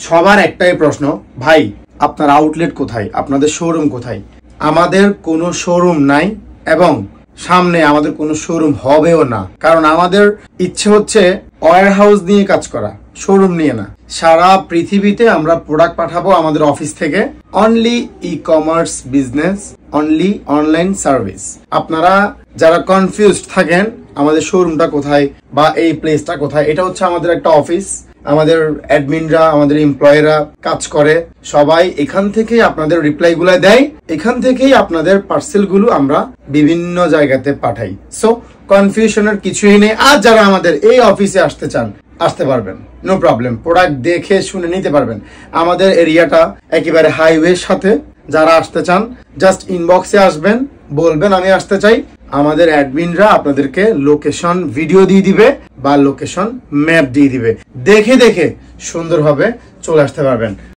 সবার একটাই প্রশ্ন, ভাই আপনার আউটলেট কোথায়, আপনাদের শোরুম কোথায়? আমাদের কোনো শোরুম নাই এবং সামনে আমাদের কোনো শোরুম হবেও না, কারণ আমাদের ইচ্ছে হচ্ছে ওয়্যার হাউস নিয়ে কাজ করা, শোরুম নিয়ে না। সারা পৃথিবীতে আমরা প্রোডাক্ট পাঠাবো আমাদের অফিস থেকে। Only e commerce business, only online service. আপনারা যারা কনফিউজড থাকেন আমাদের শোরুমটা কোথায় বা এই প্লেসটা কোথায়, এটা হচ্ছে আমাদের একটা অফিস। আমাদের অ্যাডমিনরা, আমাদের এমপ্লয়িরা কাজ করে, সবাই এখান থেকে আপনাদের রিপ্লাই গুলা দেয়, এখান থেকেই আপনাদের পার্সেল গুলো আমরা বিভিন্ন জায়গাতে পাঠাই। সো কনফিউশনের কিছুই নেই। আর যারা আমাদের এই অফিসে আসতে চান, আসতে পারবেন, নো প্রবলেম। প্রোডাক্ট দেখে শুনে নিতে পারবেন। আমাদের এরিয়াটা একেবারে হাইওয়ের সাথে। যারা আসতে চান জাস্ট ইনবক্সে আসবেন, বলবেন আমি আসতে চাই। আমাদের অ্যাডমিনরা আপনাদেরকে লোকেশন ভিডিও দিয়ে দিবে বা লোকেশন ম্যাপ দিয়ে দিবে, দেখে দেখে সুন্দরভাবে চলে আসতে পারবেন।